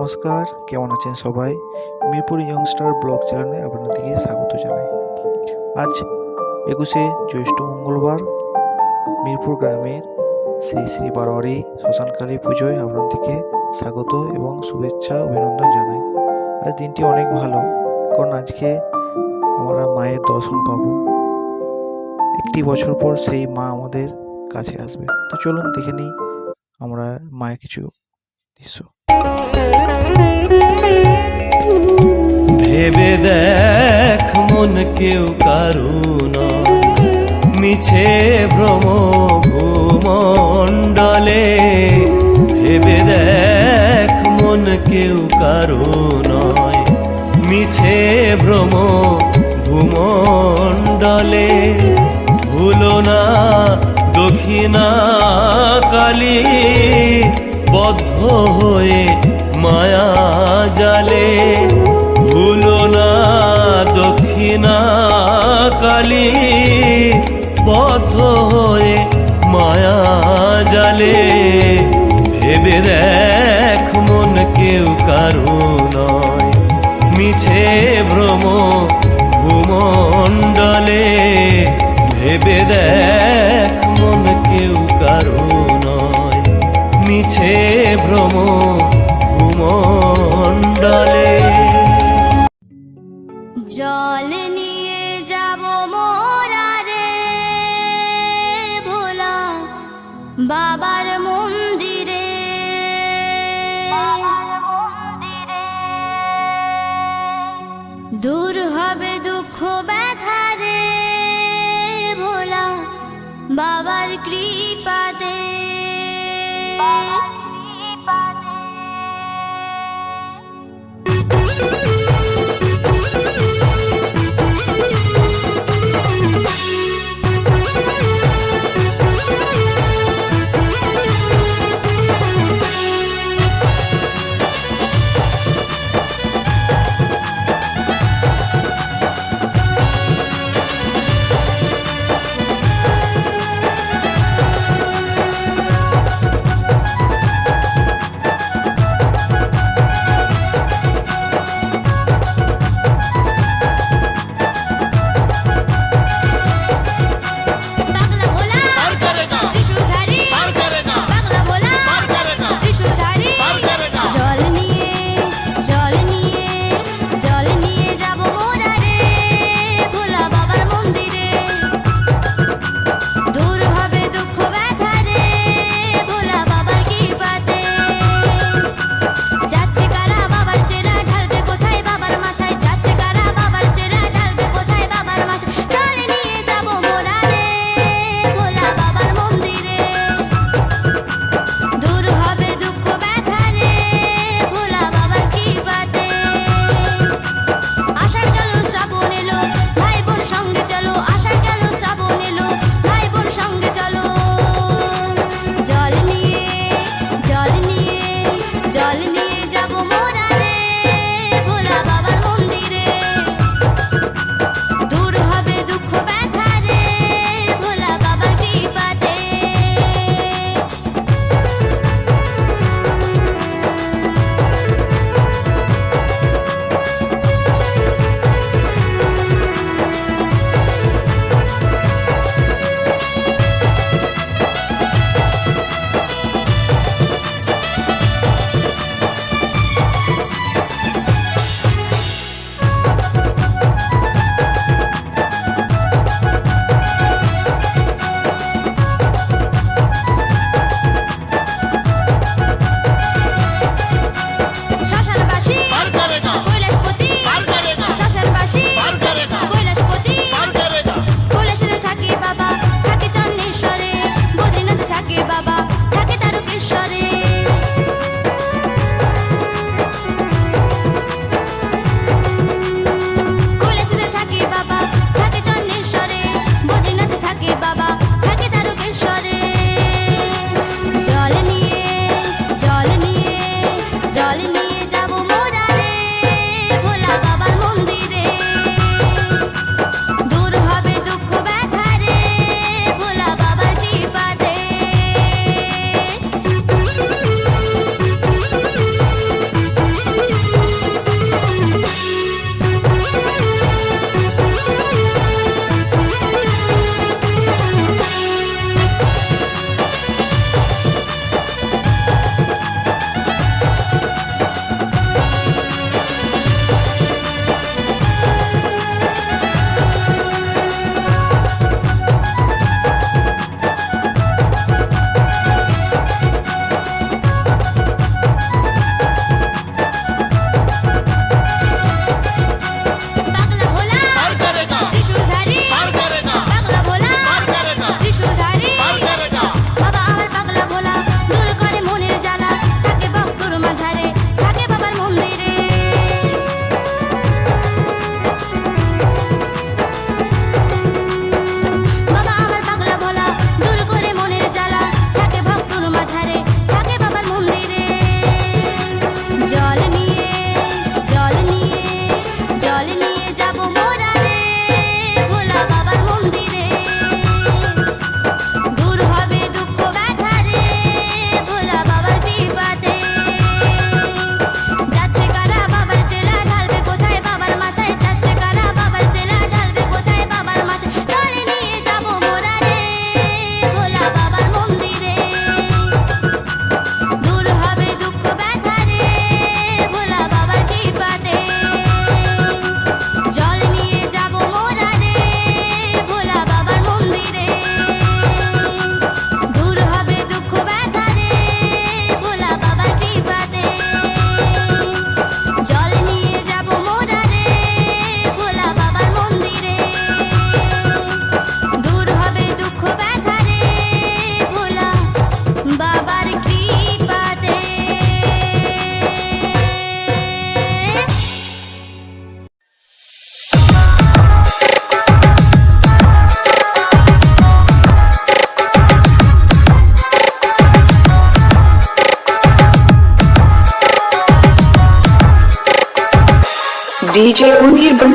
নমস্কার, কেমন আছেন সবাই? মিরপুর ইয়ংস্টার ব্লগ চ্যানেলে আপনাদেরকে স্বাগত জানাই। আজ 21শে জ্যৈষ্ঠ মঙ্গলবার মিরপুর গ্রামের শ্রী শ্রী বারোয়ারি শ্মশানকালী পুজোয় আপনাদেরকে স্বাগত এবং শুভেচ্ছা অভিনন্দন জানাই। আজ দিনটি অনেক ভালো, কারণ আজকে আমরা মায়ের দর্শন পাবো। একটি বছর পর সেই মা আমাদের কাছে আসবে। তো চলুন দেখে নিই আমরা মায়ের কিছু দৃশ্য। ভেবে দেখ মন কেউ কারু নয়, মিছে ভ্রম ভূমণ্ডলে। ভেবে দেখ মন কেউ কারু নয়, মিছে ভ্রম ভূমণ্ডলে। ভুলো না দক্ষিণা কালী, বদ্ধ হয়ে মায়া জালে। ভুলো না দক্ষিণা কালী, বদ্ধ হয়ে মায়া জালে। ভেবে দেখ মন কেউ কারু নয়, মিছে ভ্রম ভূমণ্ডলে। ভেবে দেখ মন কেউ কারু নয়, মিছে ভ্রম ভূমণ্ডলে। জল নিয়ে যাব মোরা রে ভোলা বাবার মন্দিরে। দূর হবে দুঃখ ব্যথা রে ভোলা বাবার কৃপাতে। DJ Unirban.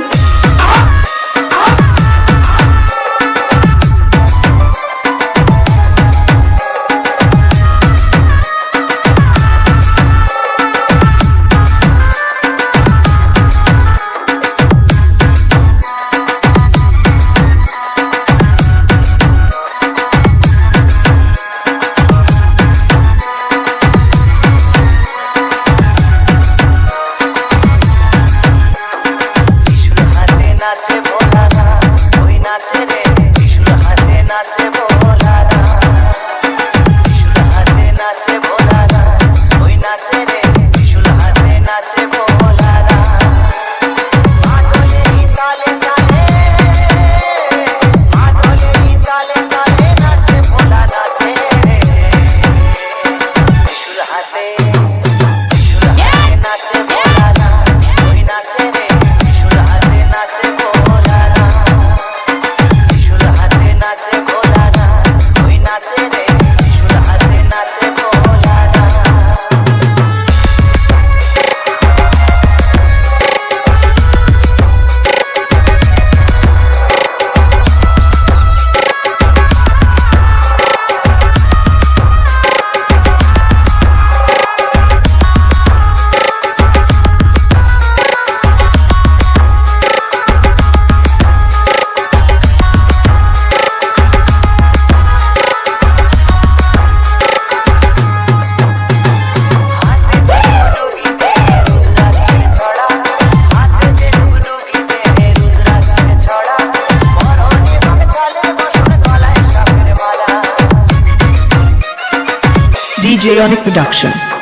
DJ Onyx Production.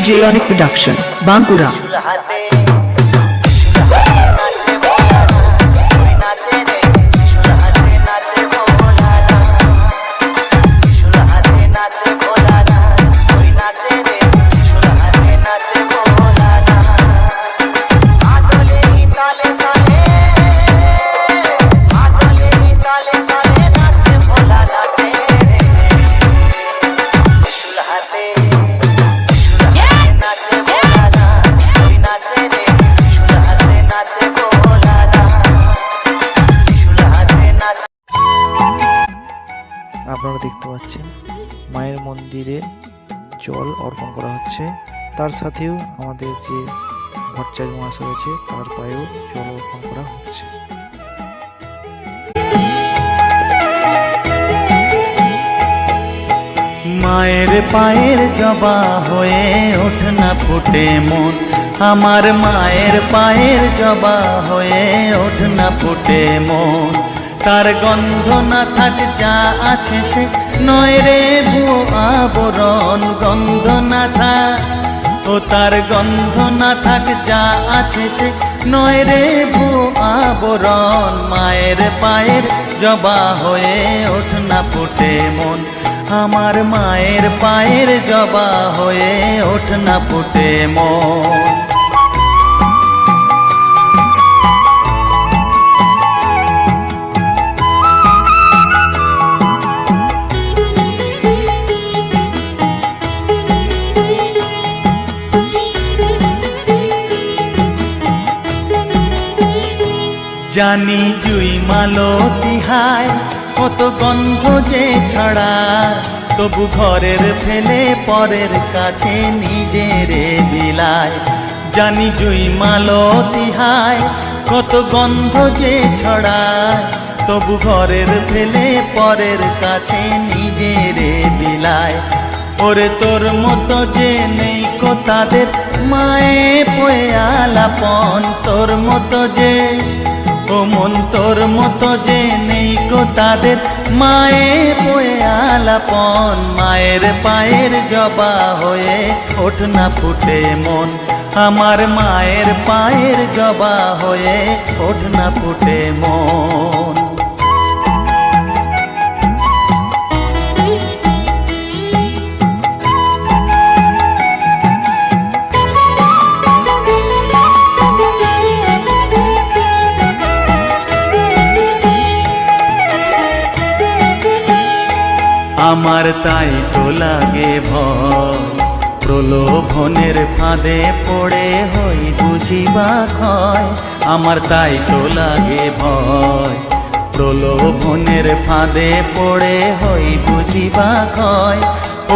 DJ Onyx Production, Bankura. আপনারা দেখতে পাচ্ছেন মায়ের মন্দিরে জল অর্পণ করা হচ্ছে, তার সাথেও আমাদের যে ভট্টাচার্য মহাশয় রয়েছে তার পায়েও জল অর্পণ করা হচ্ছে। মায়ের পায়ের জবা হয়ে ওঠ না ফুটে মন, আমার মায়ের পায়ের জবা হয়ে ওঠ না ফুটে মন। তার গন্ধ না থাক যা আছে সে নয় রে ভুয়ো আবরণ, গন্ধ না থাক ও তার গন্ধ না থাক যা আছে সে নয় রে ভুয়ো আবরণ। মায়ের পায়ের জবা হয়ে ওঠ না ফুটে মন, আমার মায়ের পায়ের জবা হয়ে ওঠ না ফুটে মন। জানি জুই মালতী হায় কত গন্ধ যে ছড়ায়, তবু ঘরের ফেলে পরের কাছে নিজেরে বিলায়। জানি জুই মালতী হায় কত গন্ধ যে ছড়ায়, তবু ঘরের ফেলে পরের কাছে নিজেরে বিলায়। ওরে তোর মতো যে নেই কো তাদের মায়ে পয়ে আলাপন, তোর মতো যে ও মন তোর মতো যে নেই কো তাদের মায়ে পয়ে আলাপন। মায়ের পায়ের জবা হয়ে ওঠ না ফুটে মন, আমার মায়ের পায়ের জবা হয়ে ওঠ না ফুটে মন। আমার তাই তো লাগে ভয়, প্রলোভনের ফাঁদে পড়ে হই বুঝিবা ক্ষয়। আমার তাই তো লাগে ভয়, প্রলোভনের ফাঁদে পড়ে হই বুঝিবা ক্ষয়।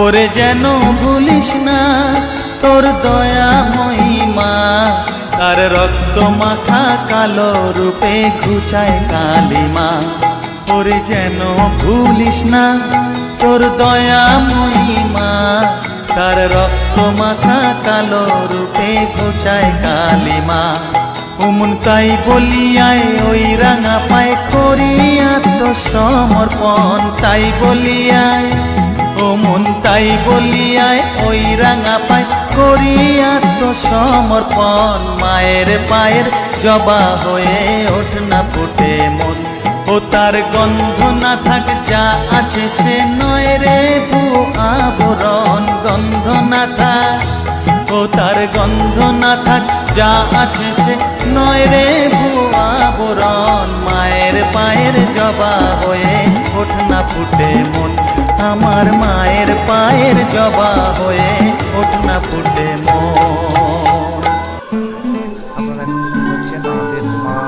ওরে যেন ভুলিস না তোর দয়া মহিমা, তার রক্ত মাখা কালো রূপে ঘুচায় কালিমা। ওরে যেন ভুলিস না তোর দয়া মহিমা, তার রক্ত মাখা কালো রূপে ঘুচায় কালিমা। ওমন তাই বলিয়ায় ওই রাঙা পায় করি আত্মসমর্পণ, তাই বলিয়ায় ও মন তাই বলিয়ায় ওই রাঙা পায় করি আত্মসমর্পণ। মায়ের পায়ের জবা হয়ে ওঠ না ফুটে মন, ও তার গন্ধ না থাক যা আছে সে নয় রে ভুয়ো আবরণ, গন্ধ না থাক ও তার গন্ধ না থাক যা আছে সে নয় রে ভুয়ো আবরণ। মায়ের পায়ের জবা হয়ে ওঠ না ফুটে মন, আমার মায়ের পায়ের জবা হয়ে ওঠ না ফুটে মন। আপনারা দেখতে পাচ্ছেন আমাদের মা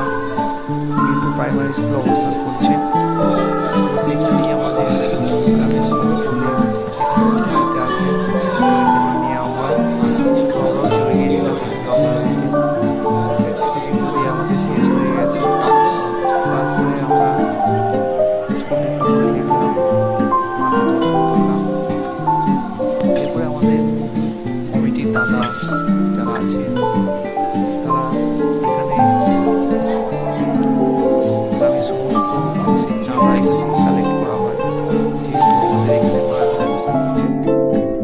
মিরপুর প্রাইমারি স্কুলে অবস্থান করছেন, তো সেখানেই আমাদের গ্রামের সবাইকে জড়িতে আসে নেওয়া হয়। তো আমরাও চলে গিয়েছিলাম, কিন্তু আমাদের শেষ হয়ে গেছে। তারপরে আমরা দেখলাম, মাকে দর্শন করলাম। এরপরে আমাদের কমিটির দাদা যারা আছে তারা এখানে গ্রামের সমস্ত মানুষের চাঁদা এখান থেকে কালেক্ট করা হয়, যেহেতু আমাদের এখানে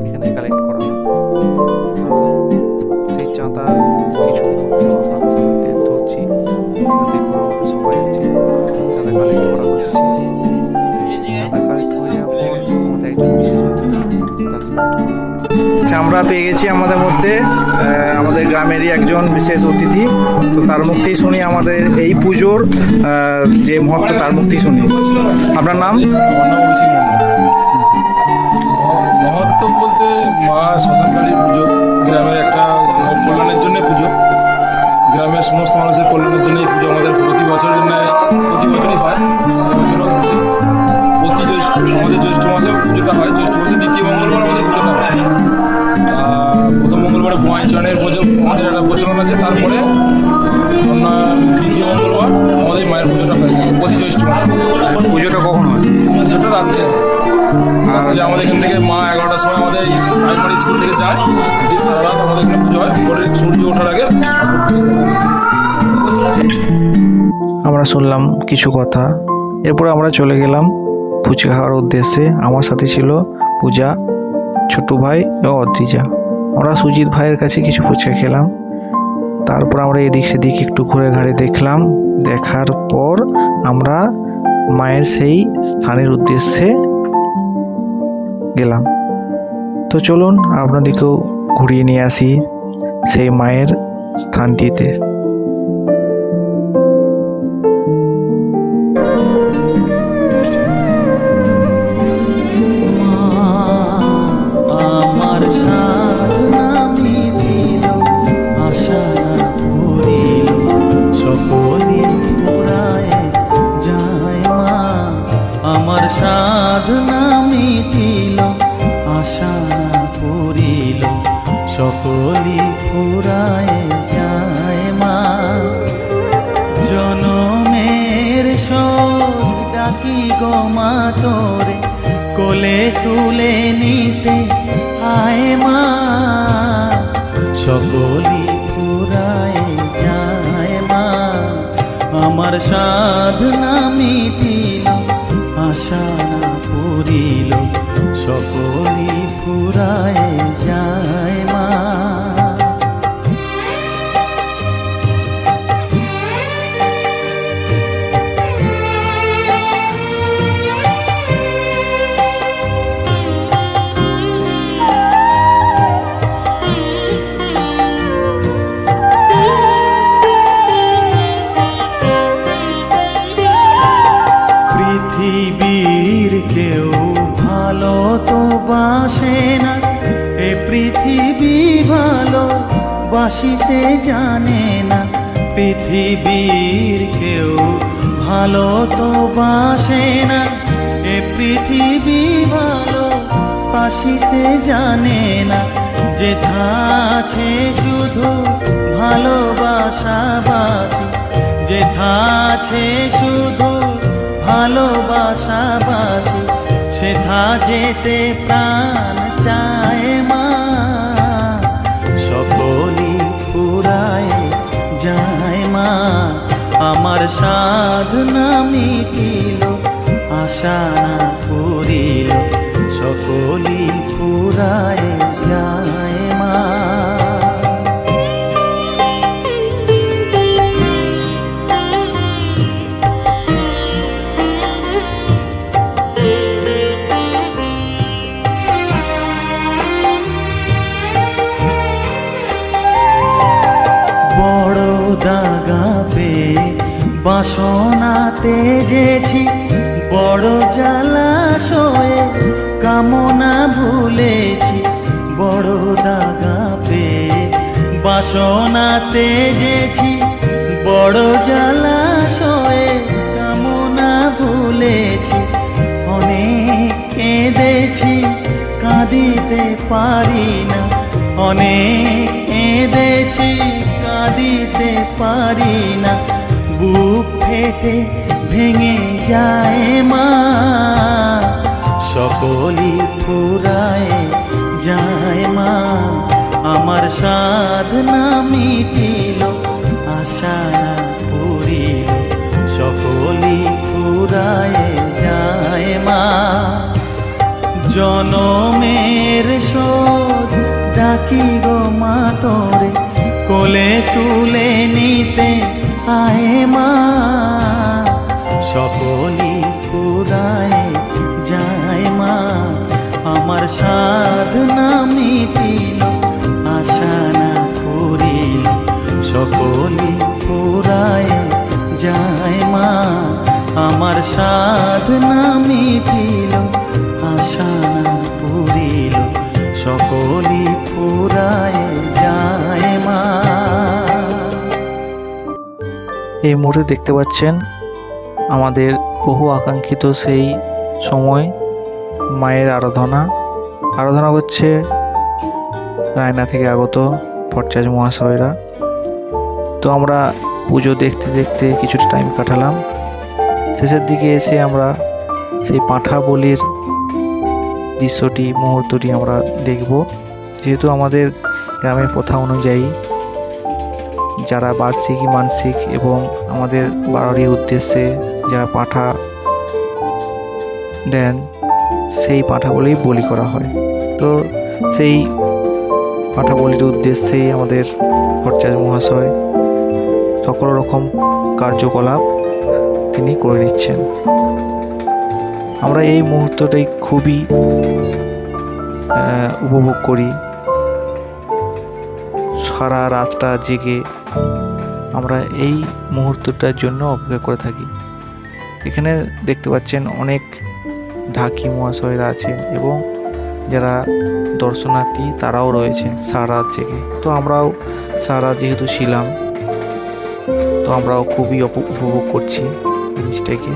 এখানে কালেক্ট করা হয়। আমরা পেয়ে গেছি আমাদের মধ্যে আমাদের গ্রামেরই একজন বিশেষ অতিথি। তো তার মুক্তি শুনি আমাদের এই পুজোর যে মহত্ব, তার মুক্তি শুনি। আপনার নাম? আমার নাম অভিষেক মন্ডল। মহত্ব বলতে মা শ্মশানকালী পুজো গ্রামের একটা কল্যাণের জন্য পুজো, গ্রামের সমস্ত মানুষের কল্যাণের জন্য এই পুজো আমাদের প্রতি বছরের ন্যায় প্রতি বছরই হয়। এবছরও হচ্ছে প্রতি আমাদের জ্যৈষ্ঠ মাসে পুজোটা হয়। জ্যৈষ্ঠ মাসে দ্বিতীয় মঙ্গলবার আমাদের পুজোটা হয়। প্রথম মঙ্গলবারে বোয়াই চনের পুজো আমাদের একটা প্রচলন আছে, তারপরে দ্বিতীয় মঙ্গলবার আমাদের মায়ের পুজোটা হয়ে থাকে প্রতি জ্যৈষ্ঠ মাসে। পুজোটা কখন হয়? পুজোটা রাত্রে আমাদের এখান থেকে মা 11টার সময় আমাদের প্রাইমারি স্কুল থেকে যায়, এই সারা রাত আমাদের এখানে পুজো হয়। পরে সূর্য ওঠার আগে আমরা শুনলাম কিছু কথা, এরপরে আমরা চলে গেলাম ফুচকা খাওয়ার উদ্দেশ্যে। আমার সাথে ছিল পূজা, ছোট্টু ভাই এবং অদ্রিজা। আমরা সুজিত ভাইয়ের কাছে কিছু ফুচকা খেলাম, তারপর আমরা এদিক সেদিক একটু ঘুরে ঘাড়ে দেখলাম। দেখার পর আমরা মায়ের সেই স্থানের উদ্দেশ্যে গেলাম। তো চলুন আপনাদেরকেও ঘুরিয়ে নিয়ে আসি সেই মায়ের স্থানটিতে। আমার সাধনা মিটিল, আশা পুরিল, সকলে পুরায় যায় মা। আমার সাধনা মিটিল, আশা পুরিল, সকলে পুরায় যায় মা। জনমের শোক ডাকি গো মা তোরে, কোলে তুলে নিতে আয় মা। সকলি পুরায় যায় মা। আমার সাধনা মিটিল, আশা পুরিল, সকলি পুরায় যায় মা। পৃথিবীর কেউ ভালো তো বাসে না, এ পৃথিবী ভালো বাসিতে জানে না। পৃথিবীর কেউ ভালো তো বাসে না, এ পৃথিবী ভালো বাসিতে জানে না। যেথা আছে শুধু ভালোবাসাবাসি, যেথা আছে শুধু ভালোবাসাবাসি, সেথা যেতে প্রাণ চায় মা। সকলি পুরায় যায় মা। আমার সাধনা মিটিল, আশা পুরিল, সকলি পুরায় যায় মা। বড় দাগা পেয়ে বাসনা তেজেছি, বড় জলাশয়ে কামনা ভুলেছি। বড় দাগা পেয়ে বাসনা তেজেছি, বড় জলাশয়ে কামনা ভুলেছি। অনেক কেঁদেছি, কাঁদিতে পারি না, অনেক কেঁদেছি, কাঁদিতে পারি না। বুক ফেটে ভেঙে যায় মা। সকলি পুরায় যায় মা। আমার সাধনা মিটিল, আশা পুরিল, সকলি পুরায় যায় মা। জনমের শোধ ডাকি গো মা তোরে, কোলে তুলে নিতে আয় মা। সকলি পুরায় যায় মা। আমার সাধনা মিটিল, মিটিল আশা না পুরিল সকলই ফুরায় যায় মা। এই মুহূর্তে দেখতে পাচ্ছেন আমাদের বহু আকাঙ্ক্ষিত সেই সময় মায়ের আরাধনা করছে রায়না থেকে আগত ভট্টাচার্য মহাশয়রা। তো আমরা পুজো দেখতে দেখতে কিছুটা টাইম কাটালাম। শেষের দিকে এসে আমরা সেই পাঁঠা বলির মুহূর্তটি আমরা দেখব। যেহেতু আমাদের গ্রামের প্রথা অনুযায়ী যারা বার্ষিক মানসিক এবং আমাদের বাড়ির উদ্দেশ্যে যারা পাঁঠা দেন সেই পাঁঠাগুলোই বলি করা হয়। তো সেই পাঁঠা বলির উদ্দেশ্যে আমাদের ভট্টাচার্য মহাশয় সকল রকম কার্যকলাপ তিনি করে নিচ্ছেন। আমরা এই মুহূর্তটাই খুবই উপভোগ করি। সারা রাতটা জেগে আমরা এই মুহূর্তটার জন্য অপেক্ষা করে থাকি। এখানে দেখতে পাচ্ছেন অনেক ঢাকি মহাশয়রা আছেন এবং যারা দর্শনার্থী তারাও রয়েছেন সারা রাত জেগে। তো আমরাও সারা রাত যেহেতু ছিলাম, তো আমরাও খুবই উপভোগ করছি জিনিসটাকে।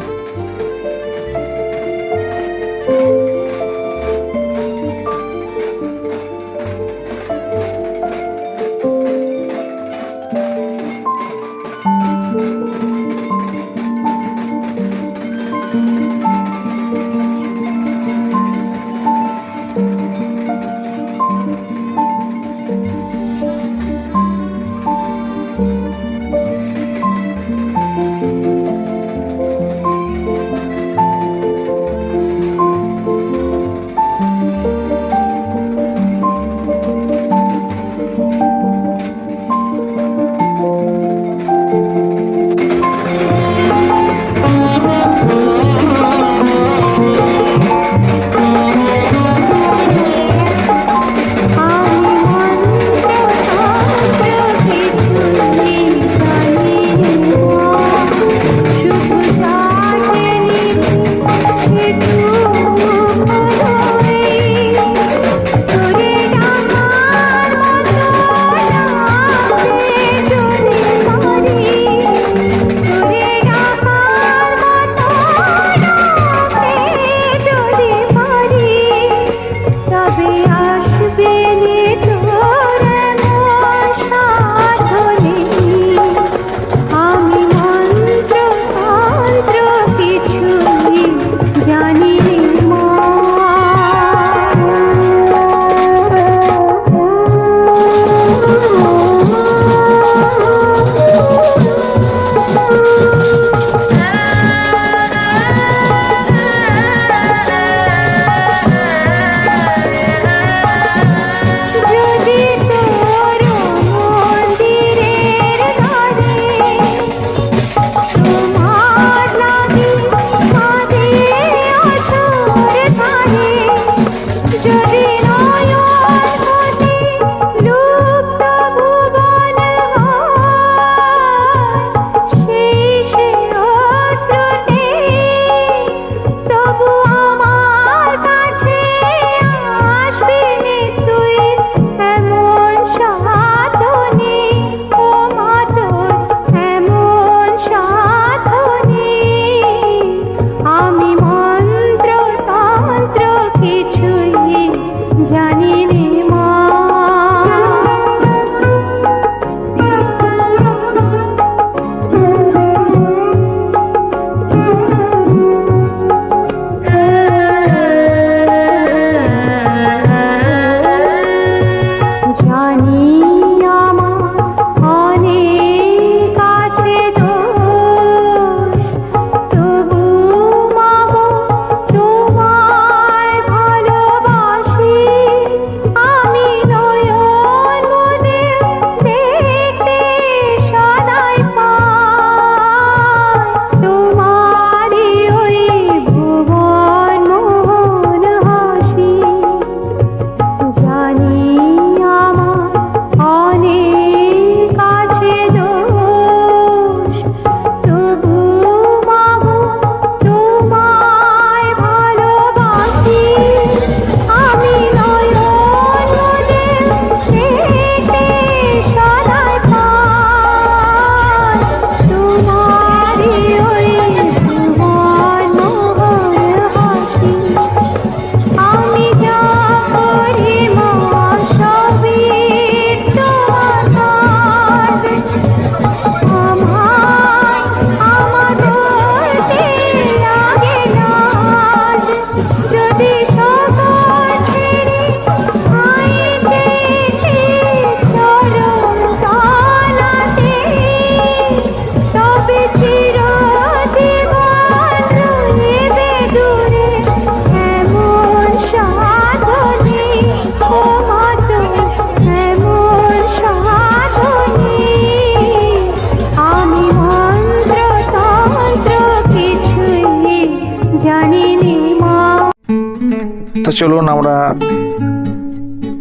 তো চলুন, আমরা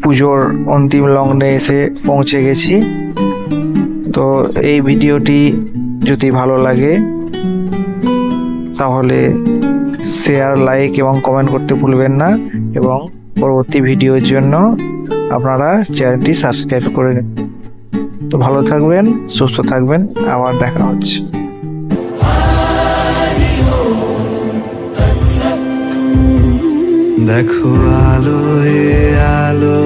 পুজোর অন্তিম লগ্নে এসে পৌঁছে গেছি। তো এই ভিডিওটি যদি ভালো লাগে তাহলে শেয়ার, লাইক এবং কমেন্ট করতে ভুলবেন না, এবং পরবর্তী ভিডিওর জন্য আপনারা চ্যানেলটি সাবস্ক্রাইব করে নিন। তো ভালো থাকবেন, সুস্থ থাকবেন, আবার দেখা হচ্ছে। দেখো আলোয় আলো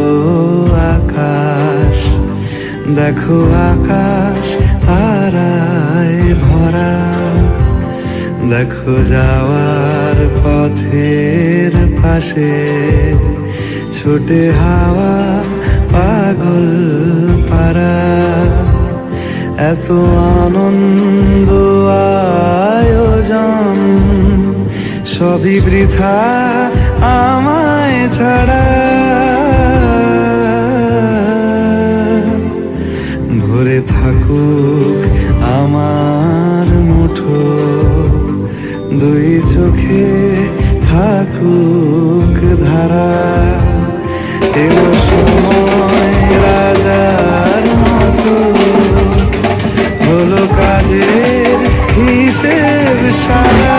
আকাশ, দেখো আকাশ তারায় ভরা, দেখো যাওয়ার পথের পাশে ছোটে হাওয়া পাগল পারা। এত আনন্দ আয়োজন সবই বৃথা আমায় ছাড়া। ভরে থাকুক আমার মুঠো, দুই চোখে থাকুক ধারা। এলো সময় রাজার মতো, হলো কাজের হিসেব সারা।